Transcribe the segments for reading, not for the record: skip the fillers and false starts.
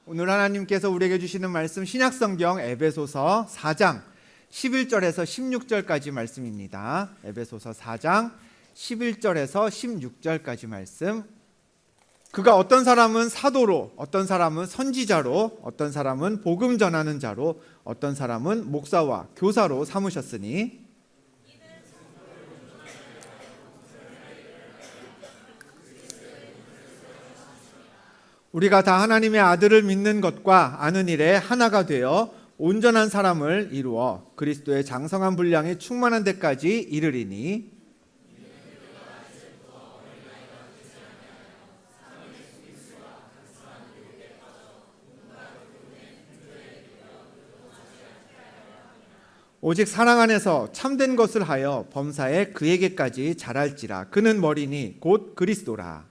오늘 하나님께서 우리에게 주시는 말씀 신약성경 에베소서 4장 11절에서 16절까지 말씀입니다. 에베소서 4장 11절에서 16절까지 말씀. 그가 어떤 사람은 사도로, 어떤 사람은 선지자로, 어떤 사람은 복음 전하는 자로, 어떤 사람은 목사와 교사로 삼으셨으니 우리가 다 하나님의 아들을 믿는 것과 아는 일에 하나가 되어 온전한 사람을 이루어 그리스도의 장성한 분량이 충만한 데까지 이르리니 오직 사랑 안에서 참된 것을 하여 범사에 그에게까지 자랄지라. 그는 머리니 곧 그리스도라.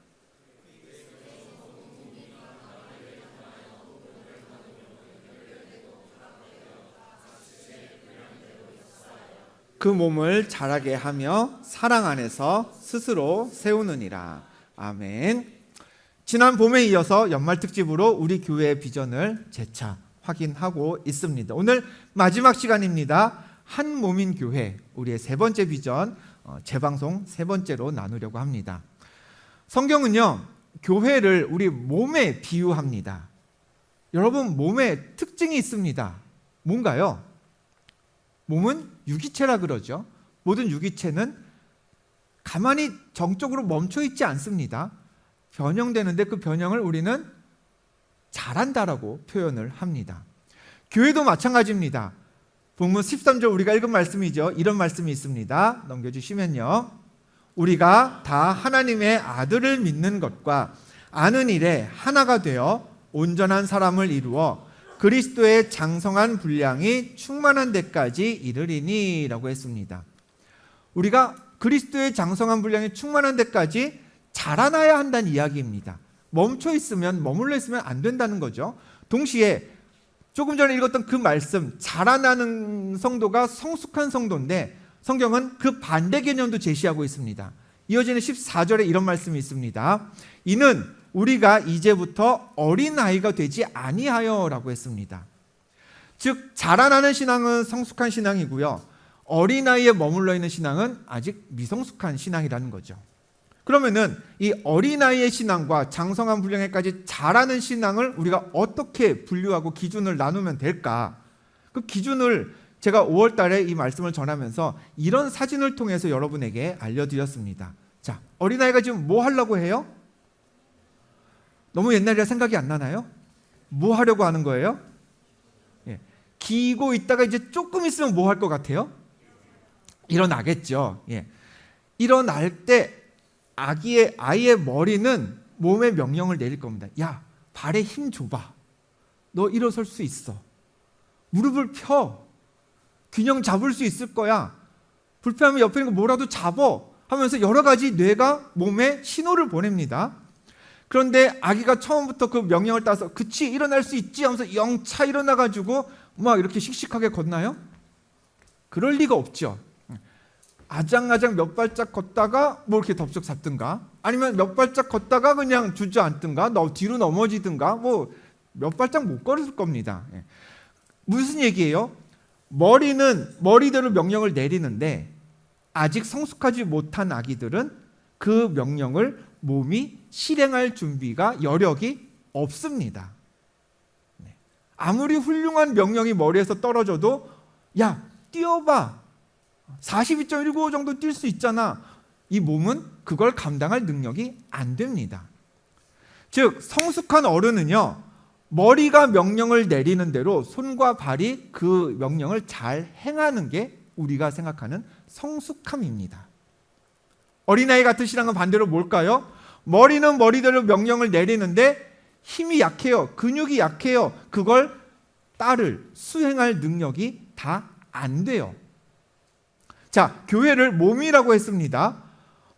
그 몸을 자라게 하며 사랑 안에서 스스로 세우느니라. 아멘. 지난 봄에 이어서 연말 특집으로 우리 교회의 비전을 재차 확인하고 있습니다. 오늘 마지막 시간입니다. 한 몸인 교회, 우리의 세 번째 비전, 재방송 세 번째로 나누려고 합니다. 성경은요, 교회를 우리 몸에 비유합니다. 여러분, 몸에 특징이 있습니다. 뭔가요? 몸은 유기체라 그러죠. 모든 유기체는 가만히 정적으로 멈춰 있지 않습니다. 변형되는데 그 변형을 우리는 자란다라고 표현을 합니다. 교회도 마찬가지입니다. 본문 13절 우리가 읽은 말씀이죠. 이런 말씀이 있습니다. 넘겨주시면요. 우리가 다 하나님의 아들을 믿는 것과 아는 일에 하나가 되어 온전한 사람을 이루어 그리스도의 장성한 분량이 충만한 데까지 이르리니 라고 했습니다. 우리가 그리스도의 장성한 분량이 충만한 데까지 자라나야 한다는 이야기입니다. 멈춰 있으면, 머물러 있으면 안 된다는 거죠. 동시에 조금 전에 읽었던 그 말씀, 자라나는 성도가 성숙한 성도인데 성경은 그 반대 개념도 제시하고 있습니다. 이어지는 14절에 이런 말씀이 있습니다. 이는 우리가 이제부터 어린아이가 되지 아니하여 라고 했습니다. 즉 자라나는 신앙은 성숙한 신앙이고요, 어린아이에 머물러 있는 신앙은 아직 미성숙한 신앙이라는 거죠. 그러면은 이 어린아이의 신앙과 장성한 분량에까지 자라는 신앙을 우리가 어떻게 분류하고 기준을 나누면 될까? 그 기준을 제가 5월 달에 이 말씀을 전하면서 이런 사진을 통해서 여러분에게 알려드렸습니다. 자, 어린아이가 지금 뭐 하려고 해요? 너무 옛날이라 생각이 안 나나요? 뭐 하려고 하는 거예요? 예. 기고 있다가 이제 조금 있으면 뭐 할 것 같아요? 일어나겠죠. 예. 일어날 때 아이의 머리는 몸에 명령을 내릴 겁니다. 야, 발에 힘 줘봐. 너 일어설 수 있어. 무릎을 펴. 균형 잡을 수 있을 거야. 불편하면 옆에 있는 거 뭐라도 잡어 하면서 여러 가지 뇌가 몸에 신호를 보냅니다. 그런데 아기가 처음부터 그 명령을 따서 그치 일어날 수 있지 하면서 영차 일어나가지고 막 이렇게 씩씩하게 걷나요? 그럴 리가 없죠. 아장아장 몇 발짝 걷다가 뭐 이렇게 덥석 잡든가, 아니면 몇 발짝 걷다가 그냥 주저앉든가, 뒤로 넘어지든가, 뭐 몇 발짝 못 걸을 겁니다. 무슨 얘기예요? 머리는 머리대로 명령을 내리는데 아직 성숙하지 못한 아기들은 그 명령을 몸이 실행할 준비가, 여력이 없습니다. 아무리 훌륭한 명령이 머리에서 떨어져도 야, 뛰어봐. 42.195 정도 뛸 수 있잖아. 이 몸은 그걸 감당할 능력이 안 됩니다. 즉 성숙한 어른은요, 머리가 명령을 내리는 대로 손과 발이 그 명령을 잘 행하는 게 우리가 생각하는 성숙함입니다. 어린아이 같은 신앙은 반대로 뭘까요? 머리는 머리대로 명령을 내리는데 힘이 약해요. 근육이 약해요. 그걸 수행할 능력이 다 안 돼요. 자, 교회를 몸이라고 했습니다.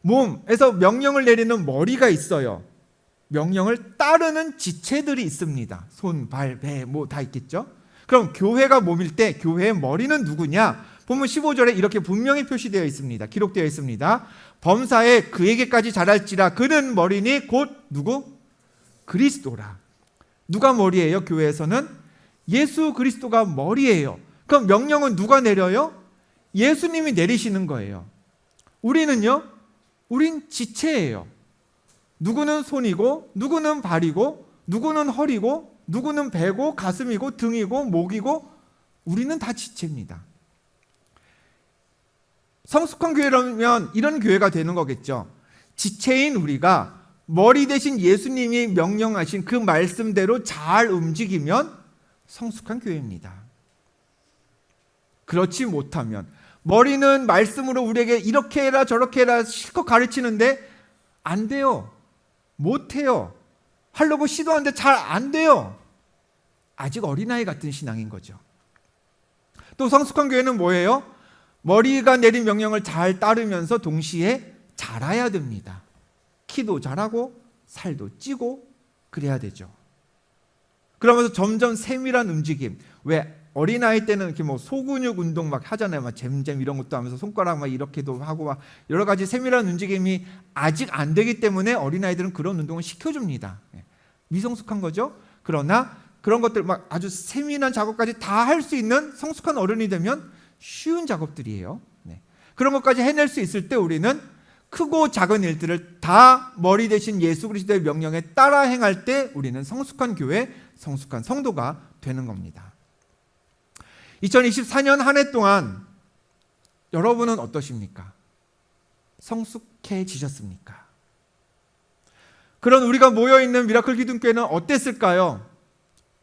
몸에서 명령을 내리는 머리가 있어요. 명령을 따르는 지체들이 있습니다. 손, 발, 배 뭐 다 있겠죠. 그럼 교회가 몸일 때 교회의 머리는 누구냐? 본문 15절에 이렇게 분명히 표시되어 있습니다. 기록되어 있습니다. 범사에 그에게까지 자랄지라 그는 머리니 곧 누구? 그리스도라. 누가 머리예요? 교회에서는 예수 그리스도가 머리예요. 그럼 명령은 누가 내려요? 예수님이 내리시는 거예요. 우리는요? 우린 지체예요. 누구는 손이고 누구는 발이고 누구는 허리고 누구는 배고 가슴이고 등이고 목이고 우리는 다 지체입니다. 성숙한 교회라면 이런 교회가 되는 거겠죠. 지체인 우리가 머리 대신 예수님이 명령하신 그 말씀대로 잘 움직이면 성숙한 교회입니다. 그렇지 못하면 머리는 말씀으로 우리에게 이렇게 해라 저렇게 해라 실컷 가르치는데 안 돼요. 못해요. 하려고 시도하는데 잘 안 돼요. 아직 어린아이 같은 신앙인 거죠. 또 성숙한 교회는 뭐예요? 머리가 내린 명령을 잘 따르면서 동시에 자라야 됩니다. 키도 자라고 살도 찌고 그래야 되죠. 그러면서 점점 세밀한 움직임. 왜 어린아이 때는 이렇게 뭐 소근육 운동 막 하잖아요. 막 잼잼 이런 것도 하면서 손가락 막 이렇게도 하고 막 여러 가지 세밀한 움직임이 아직 안 되기 때문에 어린아이들은 그런 운동을 시켜줍니다. 미성숙한 거죠. 그러나 그런 것들 막 아주 세밀한 작업까지 다 할 수 있는 성숙한 어른이 되면 쉬운 작업들이에요. 그런 것까지 해낼 수 있을 때 우리는 크고 작은 일들을 다 머리 대신 예수 그리스도의 명령에 따라 행할 때 우리는 성숙한 교회, 성숙한 성도가 되는 겁니다. 2024년 한 해 동안 여러분은 어떠십니까? 성숙해지셨습니까? 그런 우리가 모여있는 미라클 기둥교회는 어땠을까요?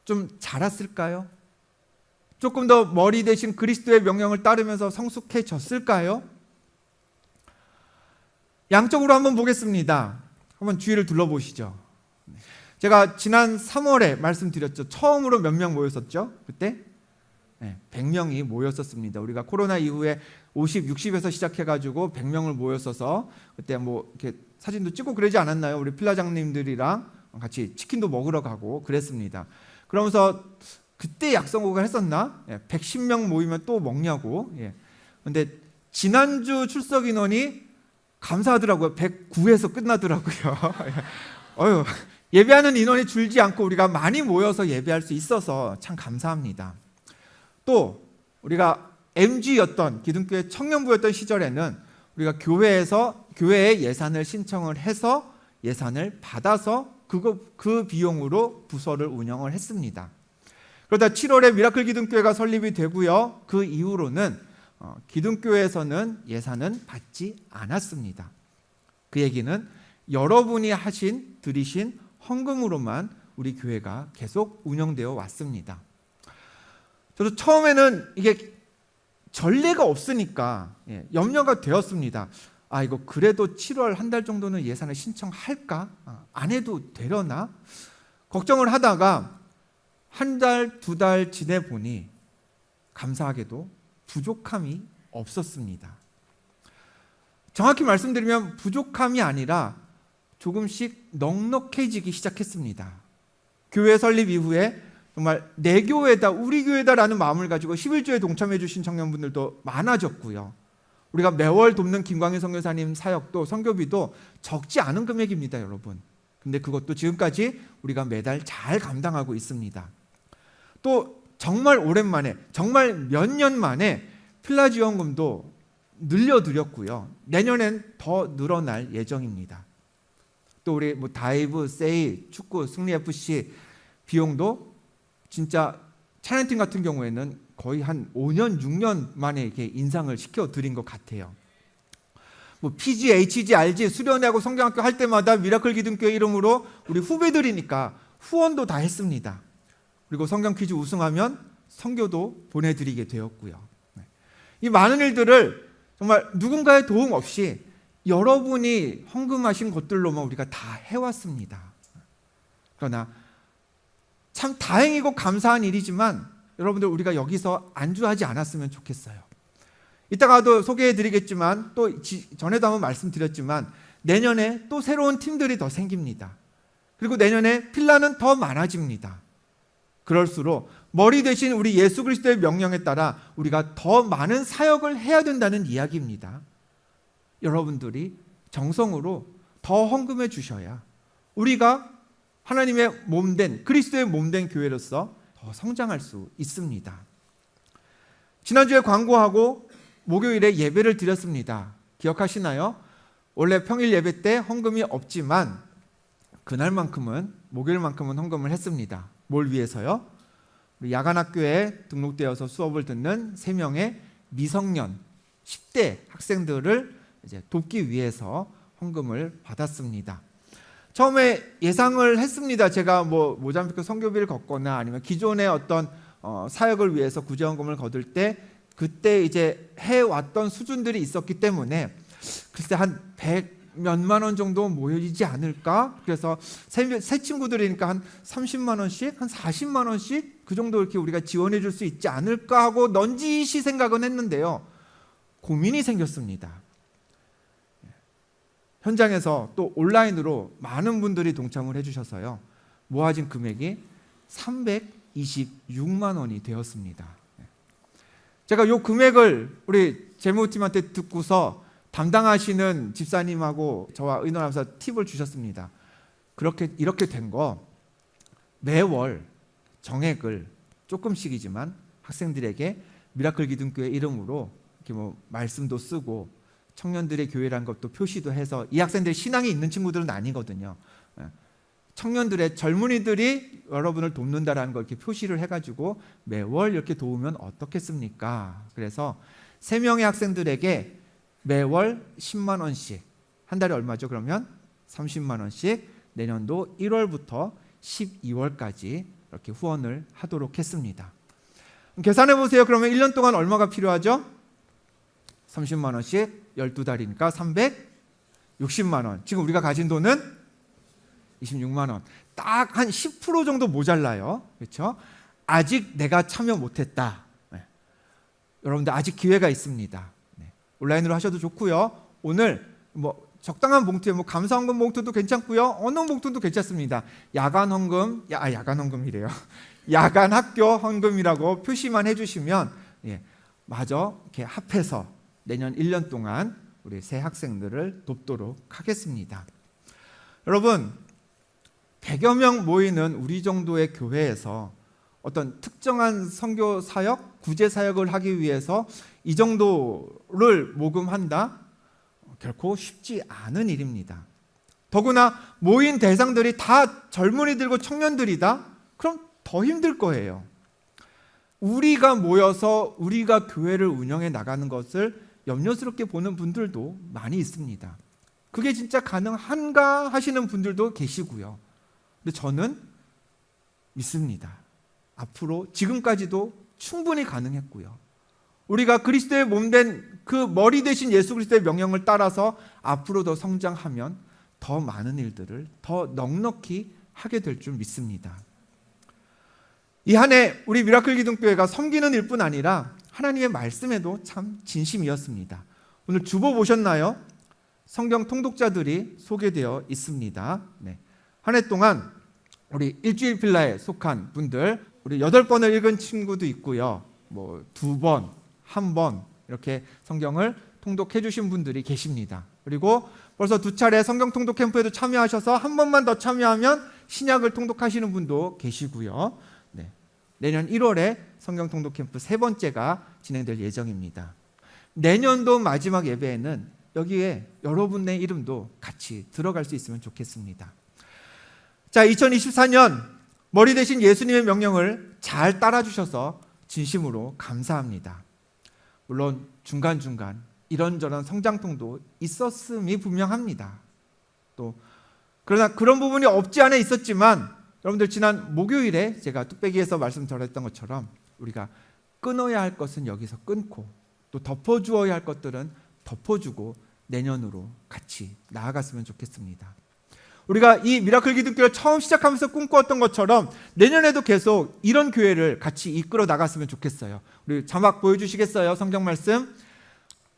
좀 자랐을까요? 조금 더 머리 대신 그리스도의 명령을 따르면서 성숙해졌을까요? 양쪽으로 한번 보겠습니다. 한번 주위를 둘러보시죠. 제가 지난 3월에 말씀드렸죠. 처음으로 몇 명 모였었죠? 그때? 100명이 모였었습니다. 우리가 코로나 이후에 50, 60에서 시작해가지고 100명을 모였어서 그때 뭐 이렇게 사진도 찍고 그러지 않았나요? 우리 필라장님들이랑 같이 치킨도 먹으러 가고 그랬습니다. 그러면서 그때 약속을 했었나? 110명 모이면 또 먹냐고. 근데 지난주 출석 인원이 감사하더라고요. 109에서 끝나더라고요. 예배하는 인원이 줄지 않고 우리가 많이 모여서 예배할 수 있어서 참 감사합니다. 또 우리가 MG였던 기둥교회 청년부였던 시절에는 우리가 교회에 예산을 신청을 해서 예산을 받아서 그 비용으로 부서를 운영을 했습니다. 그러다 7월에 미라클 기둥교회가 설립이 되고요. 그 이후로는 기둥교회에서는 예산은 받지 않았습니다. 그 얘기는 여러분이 드리신 헌금으로만 우리 교회가 계속 운영되어 왔습니다. 저도 처음에는 이게 전례가 없으니까 염려가 되었습니다. 이거 그래도 7월 한 달 정도는 예산을 신청할까? 안 해도 되려나? 걱정을 하다가 한 달, 두 달 지내보니 감사하게도 부족함이 없었습니다. 정확히 말씀드리면 부족함이 아니라 조금씩 넉넉해지기 시작했습니다. 교회 설립 이후에 정말 내 교회다, 우리 교회다라는 마음을 가지고 11조에 동참해 주신 청년분들도 많아졌고요. 우리가 매월 돕는 김광희 선교사님 사역도 선교비도 적지 않은 금액입니다, 여러분. 근데 그것도 지금까지 우리가 매달 잘 감당하고 있습니다. 또 정말 오랜만에, 정말 몇 년 만에 필라 지원금도 늘려드렸고요. 내년엔 더 늘어날 예정입니다. 또 우리 다이브, 세이, 축구, 승리FC 비용도 진짜 찬양팀 같은 경우에는 거의 한 5년, 6년 만에 이렇게 인상을 시켜드린 것 같아요. PG, HG, RG 수련회하고 성경학교 할 때마다 미라클 기둥교회 이름으로 우리 후배들이니까 후원도 다 했습니다. 그리고 성경 퀴즈 우승하면 선교도 보내드리게 되었고요. 이 많은 일들을 정말 누군가의 도움 없이 여러분이 헌금하신 것들로만 우리가 다 해왔습니다. 그러나 참 다행이고 감사한 일이지만 여러분들 우리가 여기서 안주하지 않았으면 좋겠어요. 이따가도 소개해드리겠지만 또 전에도 한번 말씀드렸지만 내년에 또 새로운 팀들이 더 생깁니다. 그리고 내년에 필라는 더 많아집니다. 그럴수록 머리 대신 우리 예수 그리스도의 명령에 따라 우리가 더 많은 사역을 해야 된다는 이야기입니다. 여러분들이 정성으로 더 헌금해 주셔야 우리가 하나님의 몸된 그리스도의 몸된 교회로서 더 성장할 수 있습니다. 지난주에 광고하고 목요일에 예배를 드렸습니다. 기억하시나요? 원래 평일 예배 때 헌금이 없지만 그날만큼은 목요일만큼은 헌금을 했습니다. 뭘 위해서요? 우리 야간학교에 등록되어서 수업을 듣는 3명의 미성년 10대 학생들을 이제 돕기 위해서 헌금을 받았습니다. 처음에 예상을 했습니다. 제가 모잠비크 선교비를 걷거나 아니면 기존의 어떤 사역을 위해서 구제헌금을 거둘 때 그때 이제 해왔던 수준들이 있었기 때문에 글쎄 한 100 몇만 원 정도 모이지 않을까? 그래서 새 친구들이니까 한 30만 원씩, 한 40만 원씩 그 정도 이렇게 우리가 지원해 줄 수 있지 않을까 하고 넌지시 생각은 했는데요. 고민이 생겼습니다. 현장에서 또 온라인으로 많은 분들이 동참을 해주셔서요. 모아진 금액이 326만 원이 되었습니다. 제가 이 금액을 우리 재무팀한테 듣고서 담당하시는 집사님하고 저와 의논하면서 팁을 주셨습니다. 이렇게 된 거 매월 정액을 조금씩이지만 학생들에게 미라클 기둥교회 이름으로 이렇게 말씀도 쓰고 청년들의 교회라는 것도 표시도 해서 이 학생들이 신앙이 있는 친구들은 아니거든요. 청년들의 젊은이들이 여러분을 돕는다라는 걸 이렇게 표시를 해가지고 매월 이렇게 도우면 어떻겠습니까? 그래서 3명의 학생들에게 매월 10만 원씩, 한 달에 얼마죠? 그러면 30만 원씩 내년도 1월부터 12월까지 이렇게 후원을 하도록 했습니다. 계산해 보세요. 그러면 1년 동안 얼마가 필요하죠? 30만 원씩 12달이니까 360만 원. 지금 우리가 가진 돈은 26만 원. 딱 한 10% 정도 모자라요. 그렇죠? 아직 내가 참여 못했다. 네. 여러분들 아직 기회가 있습니다. 네. 온라인으로 하셔도 좋고요. 오늘 적당한 봉투에 감사헌금 봉투도 괜찮고요. 어느 봉투도 괜찮습니다. 야간 헌금, 야간 헌금이래요. 야간 학교 헌금이라고 표시만 해주시면 마저 이렇게 합해서 내년 1년 동안 우리 새 학생들을 돕도록 하겠습니다. 여러분 100여 명 모이는 우리 정도의 교회에서 어떤 특정한 선교 사역, 구제 사역을 하기 위해서 이 정도를 모금한다? 결코 쉽지 않은 일입니다. 더구나 모인 대상들이 다 젊은이들고 청년들이다? 그럼 더 힘들 거예요. 우리가 모여서 우리가 교회를 운영해 나가는 것을 염려스럽게 보는 분들도 많이 있습니다. 그게 진짜 가능한가 하시는 분들도 계시고요. 근데 저는 믿습니다. 앞으로 지금까지도 충분히 가능했고요. 우리가 그리스도의 몸된 그 머리 대신 예수 그리스도의 명령을 따라서 앞으로 더 성장하면 더 많은 일들을 더 넉넉히 하게 될 줄 믿습니다. 이 한 해 우리 미라클 기둥교회가 섬기는 일뿐 아니라 하나님의 말씀에도 참 진심이었습니다. 오늘 주보 보셨나요? 성경 통독자들이 소개되어 있습니다. 네. 한 해 동안 우리 일주일 빌라에 속한 분들, 우리 8번을 읽은 친구도 있고요. 2번, 1번 이렇게 성경을 통독해 주신 분들이 계십니다. 그리고 벌써 2차례 성경 통독 캠프에도 참여하셔서 한 번만 더 참여하면 신약을 통독하시는 분도 계시고요. 네. 내년 1월에 성경 통독 캠프 3번째가 진행될 예정입니다. 내년도 마지막 예배에는 여기에 여러분의 이름도 같이 들어갈 수 있으면 좋겠습니다. 자, 2024년 머리 대신 예수님의 명령을 잘 따라주셔서 진심으로 감사합니다. 물론 중간중간 이런저런 성장통도 있었음이 분명합니다. 그러나 그런 부분이 없지 않아 있었지만 여러분들 지난 목요일에 제가 뚝배기에서 말씀 드렸던 것처럼 우리가 끊어야 할 것은 여기서 끊고 또 덮어주어야 할 것들은 덮어주고 내년으로 같이 나아갔으면 좋겠습니다. 우리가 이 미라클 기독교를 처음 시작하면서 꿈꾸었던 것처럼 내년에도 계속 이런 교회를 같이 이끌어 나갔으면 좋겠어요. 우리 자막 보여주시겠어요? 성경 말씀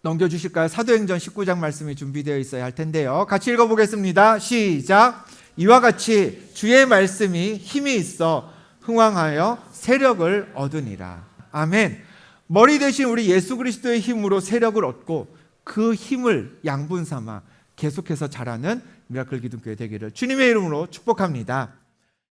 넘겨주실까요? 사도행전 19장 말씀이 준비되어 있어야 할 텐데요. 같이 읽어보겠습니다. 시작. 이와 같이 주의 말씀이 힘이 있어 흥왕하여 세력을 얻으니라. 아멘. 머리 대신 우리 예수 그리스도의 힘으로 세력을 얻고 그 힘을 양분 삼아 계속해서 자라는 미라클 기독교회 되기를 주님의 이름으로 축복합니다.